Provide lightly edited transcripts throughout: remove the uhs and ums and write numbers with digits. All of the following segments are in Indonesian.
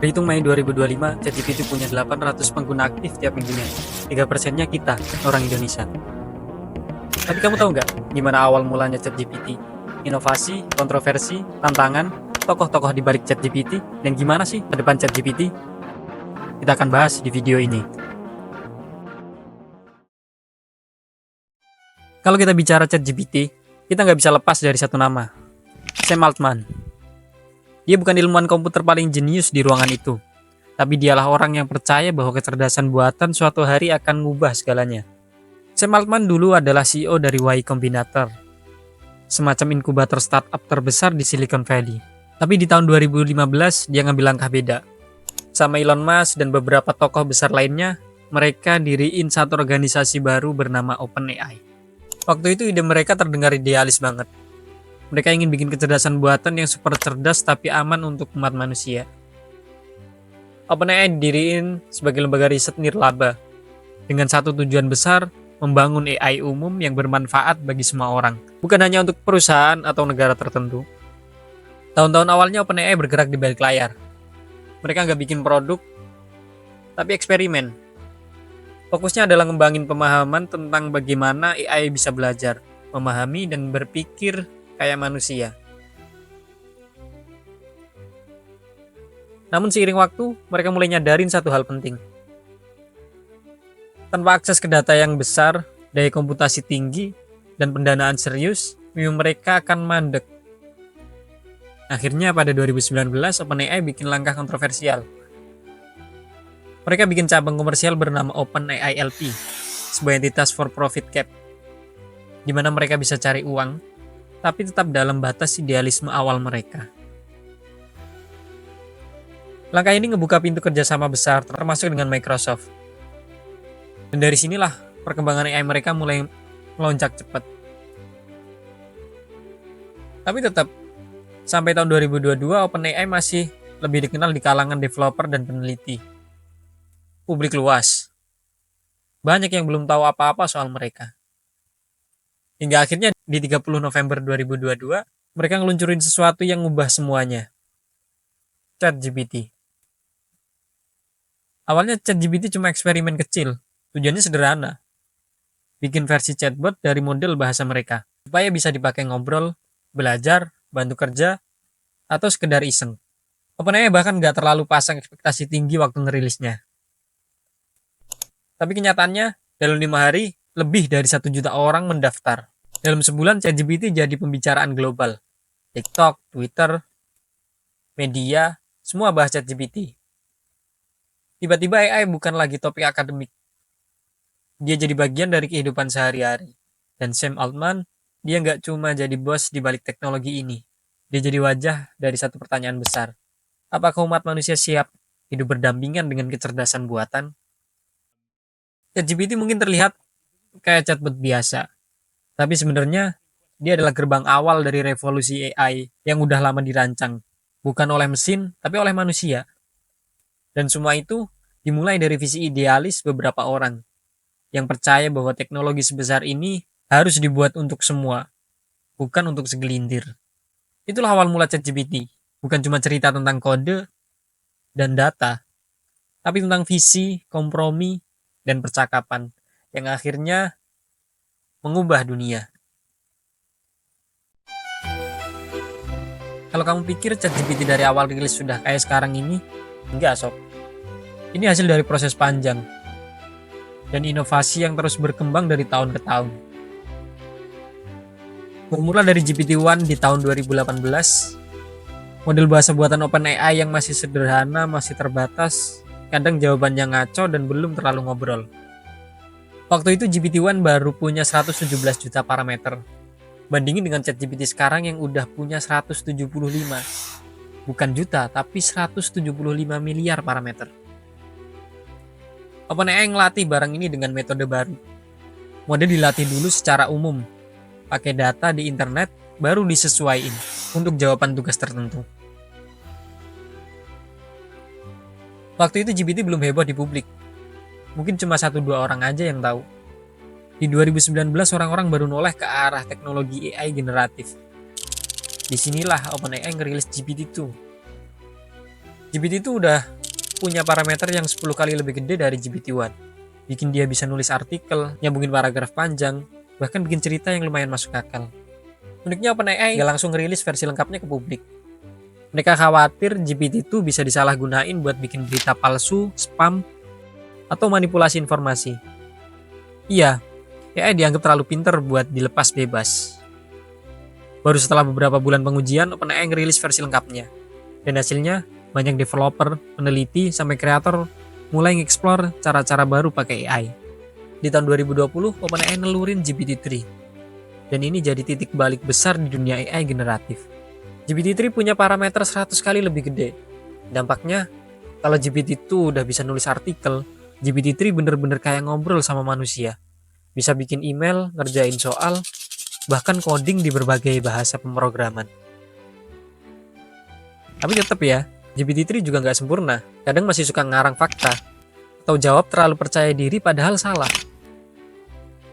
Berhitung Mei 2025, ChatGPT punya 800 pengguna aktif tiap minggunya. 3%-nya kita, orang Indonesia. Tapi kamu tahu nggak gimana awal mulanya ChatGPT? Inovasi, kontroversi, tantangan, tokoh-tokoh di balik ChatGPT, dan gimana sih ke depan ChatGPT? Kita akan bahas di video ini. Kalau kita bicara ChatGPT, kita nggak bisa lepas dari satu nama, Sam Altman. Dia bukan ilmuwan komputer paling jenius di ruangan itu, tapi dialah orang yang percaya bahwa kecerdasan buatan suatu hari akan mengubah segalanya. Sam Altman dulu adalah CEO dari Y Combinator, semacam inkubator startup terbesar di Silicon Valley. Tapi di tahun 2015 dia ngambil langkah beda. Sama Elon Musk dan beberapa tokoh besar lainnya, mereka diriin satu organisasi baru bernama OpenAI. Waktu itu ide mereka terdengar idealis banget. Mereka ingin bikin kecerdasan buatan yang super cerdas tapi aman untuk umat manusia. OpenAI didiriin sebagai lembaga riset nirlaba dengan satu tujuan besar, membangun AI umum yang bermanfaat bagi semua orang, bukan hanya untuk perusahaan atau negara tertentu. Tahun-tahun awalnya OpenAI bergerak di balik layar. Mereka nggak bikin produk, tapi eksperimen. Fokusnya adalah ngembangin pemahaman tentang bagaimana AI bisa belajar, memahami, dan berpikir kayak manusia. Namun seiring waktu, mereka mulai nyadarin satu hal penting. Tanpa akses ke data yang besar, daya komputasi tinggi, dan pendanaan serius, mereka akan mandek. Akhirnya pada 2019, OpenAI bikin langkah kontroversial. Mereka bikin cabang komersial bernama OpenAI LP, sebuah entitas for profit cap, di mana mereka bisa cari uang, tapi tetap dalam batas idealisme awal mereka. Langkah ini ngebuka pintu kerjasama besar, termasuk dengan Microsoft. Dan dari sinilah perkembangan AI mereka mulai melonjak cepat. Tapi tetap, sampai tahun 2022, OpenAI masih lebih dikenal di kalangan developer dan peneliti. Publik luas. Banyak yang belum tahu apa-apa soal mereka. Hingga akhirnya di 30 November 2022, mereka ngeluncurin sesuatu yang ngubah semuanya. ChatGPT. Awalnya ChatGPT cuma eksperimen kecil. Tujuannya sederhana. Bikin versi chatbot dari model bahasa mereka. Supaya bisa dipakai ngobrol, belajar, bantu kerja, atau sekedar iseng. OpenAI bahkan nggak terlalu pasang ekspektasi tinggi waktu ngerilisnya. Tapi kenyataannya, dalam 5 hari, lebih dari 1 juta orang mendaftar. Dalam sebulan, ChatGPT jadi pembicaraan global. TikTok, Twitter, media, semua bahas ChatGPT. Tiba-tiba AI bukan lagi topik akademik. Dia jadi bagian dari kehidupan sehari-hari. Dan Sam Altman, dia nggak cuma jadi bos di balik teknologi ini. Dia jadi wajah dari satu pertanyaan besar. Apakah umat manusia siap hidup berdampingan dengan kecerdasan buatan? ChatGPT mungkin terlihat kayak chatbot biasa, tapi sebenarnya dia adalah gerbang awal dari revolusi AI yang udah lama dirancang, bukan oleh mesin, tapi oleh manusia. Dan semua itu dimulai dari visi idealis beberapa orang yang percaya bahwa teknologi sebesar ini harus dibuat untuk semua, bukan untuk segelintir. Itulah awal mula ChatGPT, bukan cuma cerita tentang kode dan data, tapi tentang visi, kompromi, dan percakapan yang akhirnya mengubah dunia. Kalau kamu pikir ChatGPT dari awal rilis sudah kayak sekarang ini, enggak sob. Ini hasil dari proses panjang dan inovasi yang terus berkembang dari tahun ke tahun. Bermula dari GPT-1 di tahun 2018, model bahasa buatan OpenAI yang masih sederhana, masih terbatas, kadang jawabannya ngaco dan belum terlalu ngobrol. Waktu itu GPT-1 baru punya 117 juta parameter. Bandingin dengan ChatGPT sekarang yang udah punya 175. Bukan juta, tapi 175 miliar parameter. OpenAI ngelatih barang ini dengan metode baru. Model dilatih dulu secara umum, pakai data di internet, baru disesuaikan untuk jawaban tugas tertentu. Waktu itu GPT belum heboh di publik. Mungkin cuma 1-2 orang aja yang tahu. Di 2019 orang-orang baru noleh ke arah teknologi AI generatif. Disinilah OpenAI ngerilis GPT-2. GPT itu udah punya parameter yang 10 kali lebih gede dari GPT-1. Bikin dia bisa nulis artikel, nyambungin paragraf panjang, bahkan bikin cerita yang lumayan masuk akal. Uniknya OpenAI nggak langsung ngerilis versi lengkapnya ke publik. Mereka khawatir GPT itu bisa disalahgunain buat bikin berita palsu, spam, atau manipulasi informasi. Iya, AI dianggap terlalu pinter buat dilepas bebas. Baru setelah beberapa bulan pengujian, OpenAI ngerilis versi lengkapnya. Dan hasilnya, banyak developer, peneliti, sampai kreator mulai nge-explore cara-cara baru pakai AI. Di tahun 2020, OpenAI nelurin GPT-3. Dan ini jadi titik balik besar di dunia AI generatif. GPT-3 punya parameter 100 kali lebih gede. Dampaknya, kalau GPT-2 udah bisa nulis artikel, GPT-3 bener-bener kayak ngobrol sama manusia. Bisa bikin email, ngerjain soal, bahkan coding di berbagai bahasa pemrograman. Tapi tetap ya, GPT-3 juga nggak sempurna. Kadang masih suka ngarang fakta, atau jawab terlalu percaya diri padahal salah.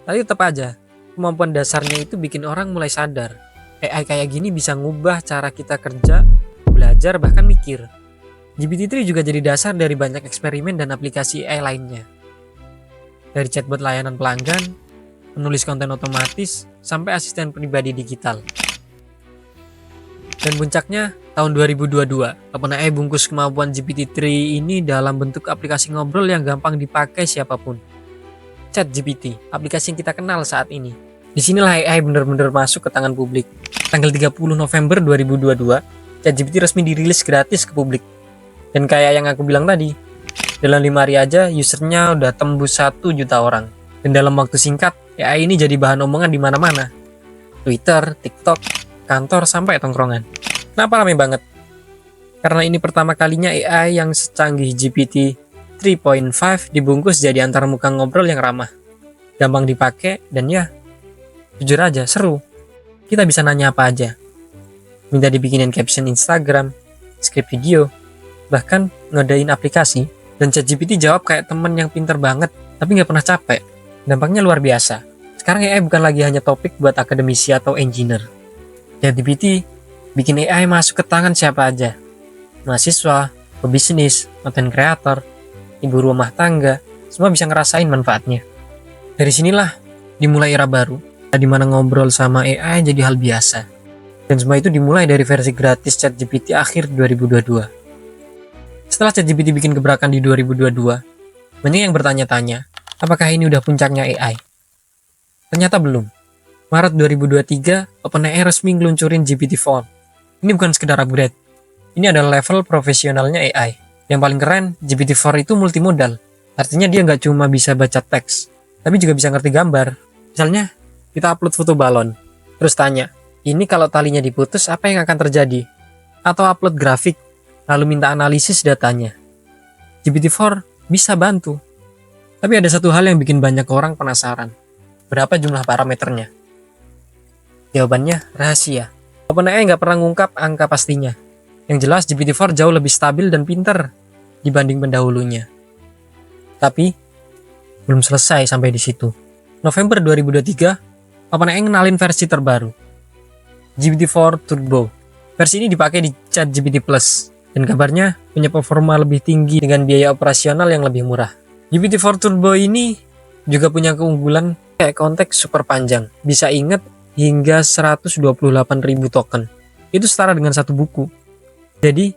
Tapi tetap aja, kemampuan dasarnya itu bikin orang mulai sadar. AI kayak gini bisa ngubah cara kita kerja, belajar, bahkan mikir. GPT-3 juga jadi dasar dari banyak eksperimen dan aplikasi AI lainnya. Dari chatbot layanan pelanggan, menulis konten otomatis, sampai asisten pribadi digital. Dan puncaknya, tahun 2022, OpenAI bungkus kemampuan GPT-3 ini dalam bentuk aplikasi ngobrol yang gampang dipakai siapapun. ChatGPT, aplikasi yang kita kenal saat ini. Disinilah AI benar-benar masuk ke tangan publik. Tanggal 30 November 2022, ChatGPT resmi dirilis gratis ke publik. Dan kayak yang aku bilang tadi, dalam 5 hari aja usernya udah tembus 1 juta orang. Dan dalam waktu singkat, AI ini jadi bahan omongan di mana-mana. Twitter, TikTok, kantor, sampai tongkrongan. Kenapa rame banget? Karena ini pertama kalinya AI yang secanggih GPT 3.5 dibungkus jadi antarmuka ngobrol yang ramah. Gampang dipakai dan ya, jujur aja, seru. Kita bisa nanya apa aja. Minta dibikinin caption Instagram, skrip video, bahkan ngodain aplikasi. Dan ChatGPT jawab kayak temen yang pinter banget, tapi nggak pernah capek. Dampaknya luar biasa. Sekarang AI bukan lagi hanya topik buat akademisi atau engineer. ChatGPT bikin AI masuk ke tangan siapa aja. Mahasiswa, pebisnis, content creator, ibu rumah tangga, semua bisa ngerasain manfaatnya. Dari sinilah dimulai era baru, di mana ngobrol sama AI jadi hal biasa. Dan semua itu dimulai dari versi gratis ChatGPT akhir 2022. Setelah ChatGPT bikin gebrakan di 2022, banyak yang bertanya-tanya, apakah ini udah puncaknya AI? Ternyata belum. Maret 2023, OpenAI resmi ngeluncurin GPT-4. Ini bukan sekedar upgrade. Ini adalah level profesionalnya AI. Yang paling keren, GPT-4 itu multimodal. Artinya dia nggak cuma bisa baca teks, tapi juga bisa ngerti gambar. Misalnya, kita upload foto balon, terus tanya, ini kalau talinya diputus apa yang akan terjadi? Atau upload grafik, lalu minta analisis datanya. GPT-4 bisa bantu. Tapi ada satu hal yang bikin banyak orang penasaran. Berapa jumlah parameternya? Jawabannya rahasia. OpenAI nggak pernah ngungkap angka pastinya. Yang jelas GPT-4 jauh lebih stabil dan pinter dibanding pendahulunya. Tapi, belum selesai sampai di situ. November 2023, OpenAI ngenalin versi terbaru, GPT-4 Turbo. Versi ini dipakai di ChatGPT Plus, dan kabarnya punya performa lebih tinggi dengan biaya operasional yang lebih murah. GPT-4 Turbo ini juga punya keunggulan kayak konteks super panjang, bisa inget hingga 128.000 token. Itu setara dengan satu buku. Jadi,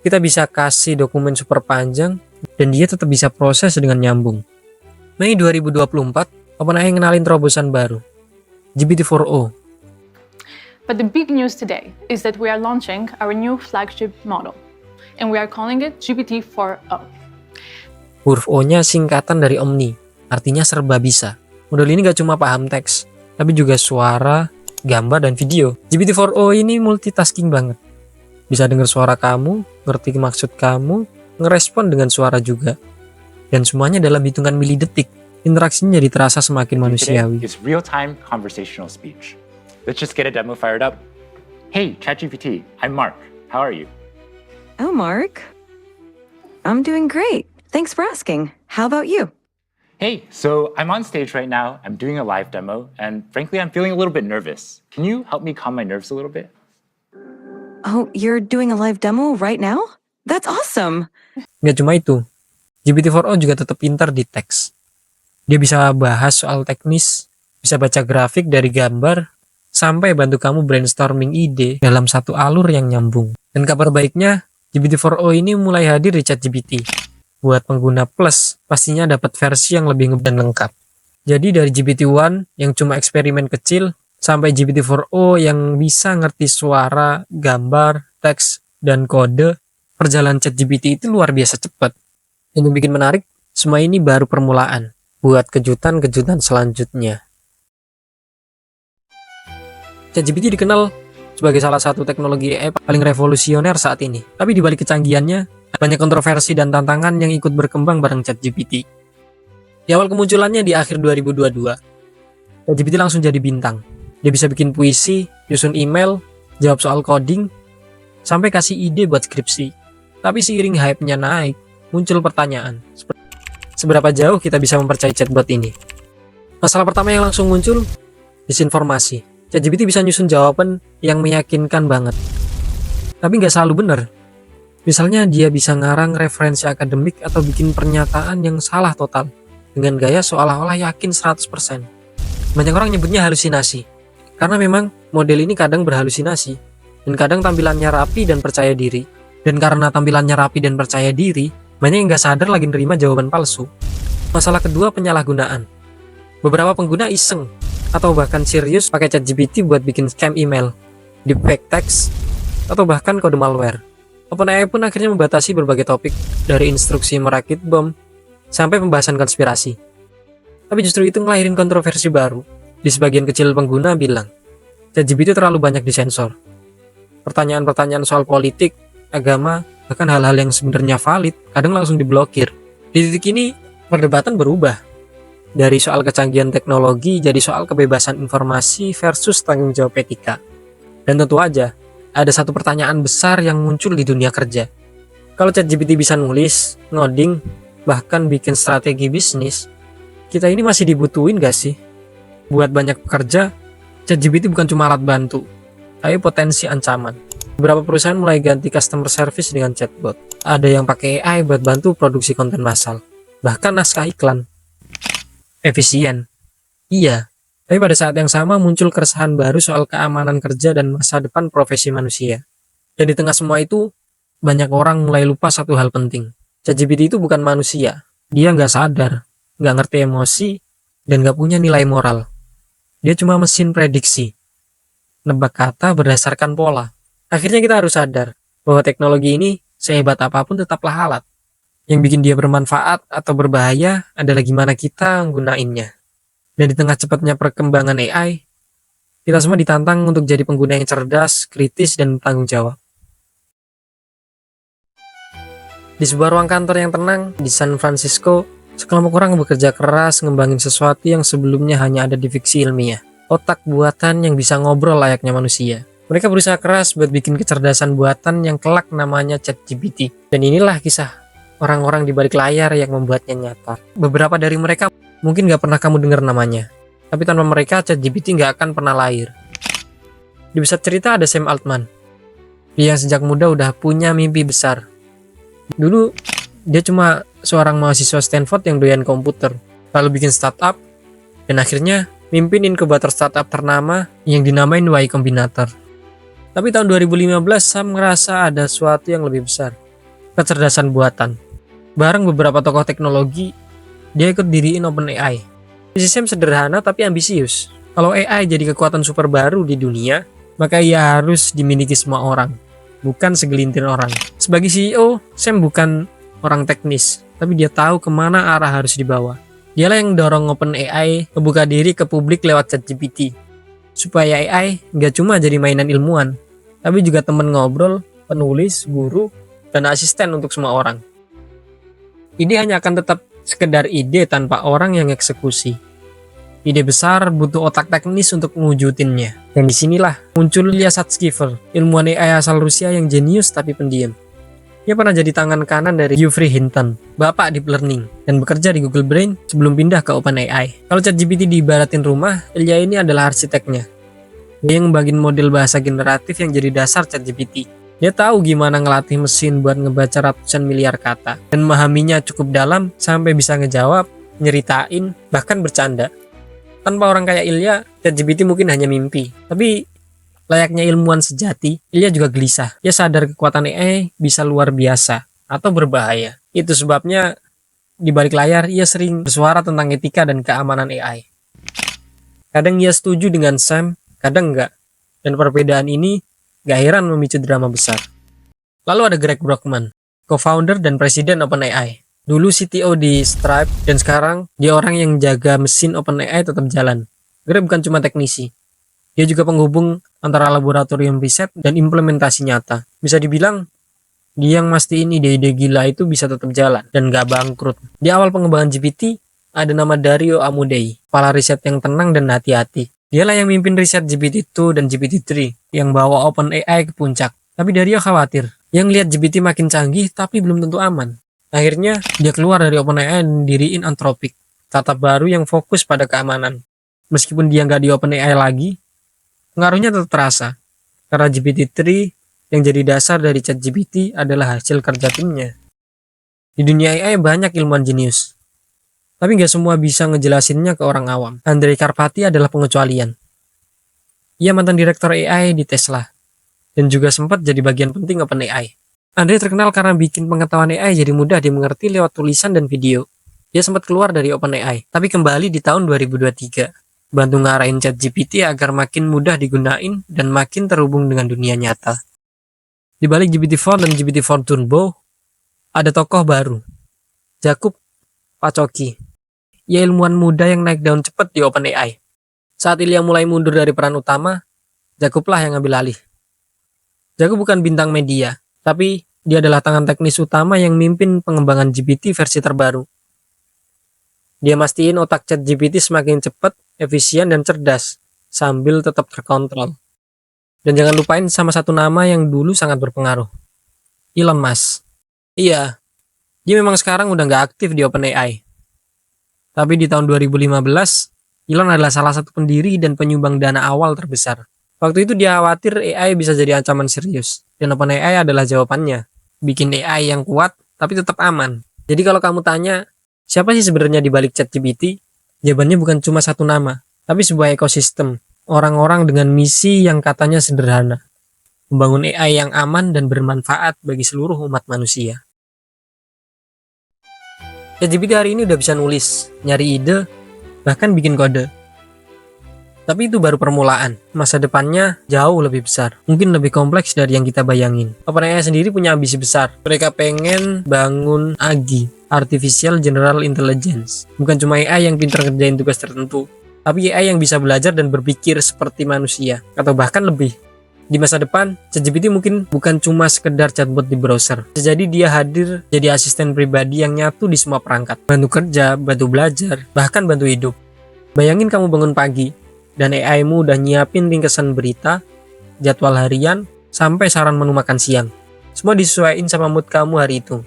kita bisa kasih dokumen super panjang, dan dia tetap bisa proses dengan nyambung. Mei 2024, OpenAI ngenalin terobosan baru, GPT-4o. But the big news today is that we are launching our new flagship model, and we are calling it GPT-4o. Huruf O-nya singkatan dari Omni, artinya serba bisa. Model ini gak cuma paham teks, tapi juga suara, gambar, dan video. GPT-4o ini multitasking banget. Bisa dengar suara kamu, ngerti maksud kamu, ngerespon dengan suara juga. Dan semuanya dalam hitungan milidetik. Interaksinya jadi terasa semakin manusiawi. Is real-time conversational speech. Let's just get a demo fired up. Hey, ChatGPT, I'm Mark. How are you? Oh, Mark. I'm doing great. Thanks for asking. How about you? Hey, so I'm on stage right now. I'm doing a live demo, and frankly, I'm feeling a little bit nervous. Can you help me calm my nerves a little bit? Oh, you're doing a live demo right now? That's awesome. Nggak cuma itu, GPT-4o juga tetap pintar di teks. Dia bisa bahas soal teknis, bisa baca grafik dari gambar, sampai bantu kamu brainstorming ide dalam satu alur yang nyambung. Dan kabar baiknya, GPT-4o ini mulai hadir di ChatGPT. Buat pengguna Plus, pastinya dapat versi yang lebih dan lengkap. Jadi dari GPT-1 yang cuma eksperimen kecil, sampai GPT-4o yang bisa ngerti suara, gambar, teks, dan kode, perjalanan ChatGPT itu luar biasa cepat. Yang bikin menarik, semua ini baru permulaan buat kejutan-kejutan selanjutnya. ChatGPT dikenal sebagai salah satu teknologi AI paling revolusioner saat ini. Tapi di balik kecanggihannya, banyak kontroversi dan tantangan yang ikut berkembang bareng ChatGPT. Di awal kemunculannya di akhir 2022, ChatGPT langsung jadi bintang. Dia bisa bikin puisi, nyusun email, jawab soal coding, sampai kasih ide buat skripsi. Tapi seiring hype-nya naik, muncul pertanyaan, seberapa jauh kita bisa mempercayai chatbot ini? Masalah pertama yang langsung muncul, disinformasi. ChatGPT bisa nyusun jawaban yang meyakinkan banget, tapi nggak selalu benar. Misalnya dia bisa ngarang referensi akademik atau bikin pernyataan yang salah total, dengan gaya seolah-olah yakin 100%. Banyak orang nyebutnya halusinasi, karena memang model ini kadang berhalusinasi, dan kadang tampilannya rapi dan percaya diri. Dan karena tampilannya rapi dan percaya diri, banyak yang nggak sadar lagi nerima jawaban palsu. Masalah kedua, penyalahgunaan. Beberapa pengguna iseng, atau bahkan serius pakai ChatGPT buat bikin scam email, deepfake text, atau bahkan kode malware. OpenAI pun akhirnya membatasi berbagai topik, dari instruksi merakit bom, sampai pembahasan konspirasi. Tapi justru itu ngelahirin kontroversi baru. Di sebagian kecil pengguna bilang, ChatGPT terlalu banyak disensor. Pertanyaan-pertanyaan soal politik, agama, bahkan hal-hal yang sebenarnya valid, kadang langsung diblokir. Di titik ini, perdebatan berubah. Dari soal kecanggihan teknologi, jadi soal kebebasan informasi versus tanggung jawab etika. Dan tentu aja, ada satu pertanyaan besar yang muncul di dunia kerja. Kalau ChatGPT bisa nulis, ngoding, bahkan bikin strategi bisnis, kita ini masih dibutuhin gak sih? Buat banyak pekerja, ChatGPT bukan cuma alat bantu, tapi potensi ancaman. Beberapa perusahaan mulai ganti customer service dengan chatbot. Ada yang pakai AI buat bantu produksi konten massal, bahkan naskah iklan. Efisien, iya. Tapi pada saat yang sama muncul keresahan baru soal keamanan kerja dan masa depan profesi manusia. Dan di tengah semua itu, banyak orang mulai lupa satu hal penting. ChatGPT itu bukan manusia. Dia nggak sadar, nggak ngerti emosi, dan nggak punya nilai moral. Dia cuma mesin prediksi, nebak kata berdasarkan pola. Akhirnya kita harus sadar bahwa teknologi ini sehebat apapun tetaplah alat. Yang bikin dia bermanfaat atau berbahaya adalah gimana kita menggunainnya. Dan di tengah cepatnya perkembangan AI, kita semua ditantang untuk jadi pengguna yang cerdas, kritis, dan bertanggung jawab. Di sebuah ruang kantor yang tenang di San Francisco, sekelompok orang bekerja keras ngembangin sesuatu yang sebelumnya hanya ada di fiksi ilmiah. Otak buatan yang bisa ngobrol layaknya manusia. Mereka berusaha keras buat bikin kecerdasan buatan yang kelak namanya ChatGPT. Dan inilah kisah orang-orang di balik layar yang membuatnya nyata. Beberapa dari mereka mungkin gak pernah kamu dengar namanya. Tapi tanpa mereka, ChatGPT gak akan pernah lahir. Di pusat cerita ada Sam Altman. Dia yang sejak muda udah punya mimpi besar. Dulu, dia cuma seorang mahasiswa Stanford yang doyan komputer, lalu bikin startup, dan akhirnya mimpin inkubator startup ternama yang dinamain Y Combinator. Tapi tahun 2015, Sam ngerasa ada sesuatu yang lebih besar, kecerdasan buatan. Bareng beberapa tokoh teknologi, dia ikut diriin OpenAI. Visi Sam sederhana tapi ambisius. Kalau AI jadi kekuatan super baru di dunia, maka ia harus dimiliki semua orang, bukan segelintir orang. Sebagai CEO, Sam bukan orang teknis, tapi dia tahu kemana arah harus dibawa. Dialah yang dorong OpenAI membuka diri ke publik lewat ChatGPT, supaya AI nggak cuma jadi mainan ilmuwan, tapi juga teman ngobrol, penulis, guru, dan asisten untuk semua orang. Ide hanya akan tetap sekedar ide tanpa orang yang eksekusi. Ide besar butuh otak teknis untuk mewujudinnya. Dan disinilah muncul Ilya Sutskever, ilmuwan AI asal Rusia yang jenius tapi pendiam. Dia pernah jadi tangan kanan dari Geoffrey Hinton, bapak deep learning, dan bekerja di Google Brain sebelum pindah ke OpenAI. Kalau ChatGPT diibaratin rumah, Ilya ini adalah arsiteknya. Dia yang ngebagin model bahasa generatif yang jadi dasar ChatGPT. Dia tahu gimana ngelatih mesin buat ngebaca ratusan miliar kata dan memahaminya cukup dalam sampai bisa ngejawab, nyeritain, bahkan bercanda. Tanpa orang kayak Ilya, ChatGPT mungkin hanya mimpi. Tapi layaknya ilmuwan sejati, Ilya juga gelisah. Dia sadar kekuatan AI bisa luar biasa atau berbahaya. Itu sebabnya di balik layar ia sering bersuara tentang etika dan keamanan AI. Kadang ia setuju dengan Sam, kadang enggak. Dan perbedaan ini gak heran memicu drama besar. Lalu ada Greg Brockman, co-founder dan presiden OpenAI. Dulu CTO di Stripe, dan sekarang dia orang yang jaga mesin OpenAI tetap jalan. Greg bukan cuma teknisi, dia juga penghubung antara laboratorium riset dan implementasi nyata. Bisa dibilang, dia yang mastiin ide-ide gila itu bisa tetap jalan dan gak bangkrut. Di awal pengembangan GPT, ada nama Dario Amodei, kepala riset yang tenang dan hati-hati. Dialah yang mimpin riset GPT-2 dan GPT-3 yang bawa OpenAI ke puncak. Tapi Dario khawatir, yang lihat GPT makin canggih tapi belum tentu aman. Akhirnya, dia keluar dari OpenAI dan diriin Anthropic, startup baru yang fokus pada keamanan. Meskipun dia nggak di OpenAI lagi, pengaruhnya tetap terasa. Karena GPT-3 yang jadi dasar dari ChatGPT adalah hasil kerja timnya. Di dunia AI banyak ilmuwan jenius. Tapi nggak semua bisa ngejelasinnya ke orang awam. Andrej Karpathy adalah pengecualian. Ia mantan direktur AI di Tesla, dan juga sempat jadi bagian penting OpenAI. Andrej terkenal karena bikin pengetahuan AI jadi mudah dimengerti lewat tulisan dan video. Dia sempat keluar dari OpenAI, tapi kembali di tahun 2023. Bantu ngarahin ChatGPT agar makin mudah digunain dan makin terhubung dengan dunia nyata. Di balik GPT-4 dan GPT-4 Turbo, ada tokoh baru, Jakub Pacoki. Ia ilmuwan muda yang naik daun cepat di OpenAI. Saat Ilya mulai mundur dari peran utama, Jakublah yang ngambil alih. Jakub bukan bintang media, tapi dia adalah tangan teknis utama yang mimpin pengembangan GPT versi terbaru. Dia mastiin otak ChatGPT semakin cepat, efisien, dan cerdas, sambil tetap terkontrol. Dan jangan lupain sama satu nama yang dulu sangat berpengaruh, Elon Musk. Iya, dia memang sekarang udah nggak aktif di OpenAI. Tapi di tahun 2015, Elon adalah salah satu pendiri dan penyumbang dana awal terbesar. Waktu itu dia khawatir AI bisa jadi ancaman serius, dan OpenAI adalah jawabannya. Bikin AI yang kuat, tapi tetap aman. Jadi kalau kamu tanya, siapa sih sebenarnya di balik ChatGPT? Jawabannya bukan cuma satu nama, tapi sebuah ekosistem. Orang-orang dengan misi yang katanya sederhana. Membangun AI yang aman dan bermanfaat bagi seluruh umat manusia. ChatGPT hari ini udah bisa nulis, nyari ide, bahkan bikin kode. Tapi itu baru permulaan. Masa depannya jauh lebih besar. Mungkin lebih kompleks dari yang kita bayangin. OpenAI sendiri punya ambisi besar. Mereka pengen bangun AGI, Artificial General Intelligence. Bukan cuma AI yang pintar ngerjain tugas tertentu, tapi AI yang bisa belajar dan berpikir seperti manusia, atau bahkan lebih. Di masa depan, ChatGPT mungkin bukan cuma sekedar chatbot di browser. Jadi dia hadir jadi asisten pribadi yang nyatu di semua perangkat. Bantu kerja, bantu belajar, bahkan bantu hidup. Bayangin kamu bangun pagi, dan AI-mu udah nyiapin ringkesan berita, jadwal harian, sampai saran menu makan siang. Semua disesuaikan sama mood kamu hari itu.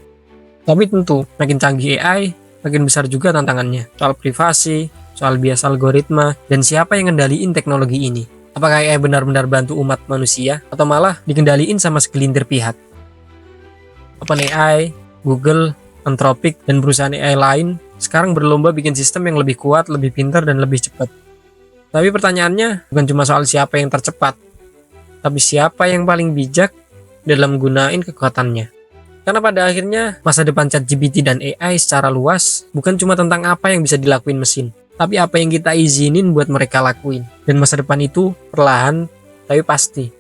Tapi tentu, makin canggih AI, makin besar juga tantangannya. Soal privasi, soal bias algoritma, dan siapa yang ngendaliin teknologi ini. Apakah AI benar-benar bantu umat manusia, atau malah dikendaliin sama segelintir pihak? OpenAI, Google, Anthropic, dan perusahaan AI lain sekarang berlomba bikin sistem yang lebih kuat, lebih pintar, dan lebih cepat. Tapi pertanyaannya bukan cuma soal siapa yang tercepat, tapi siapa yang paling bijak dalam gunain kekuatannya. Karena pada akhirnya, masa depan ChatGPT dan AI secara luas bukan cuma tentang apa yang bisa dilakuin mesin, tapi apa yang kita izinin buat mereka lakuin. Dan masa depan itu perlahan tapi pasti.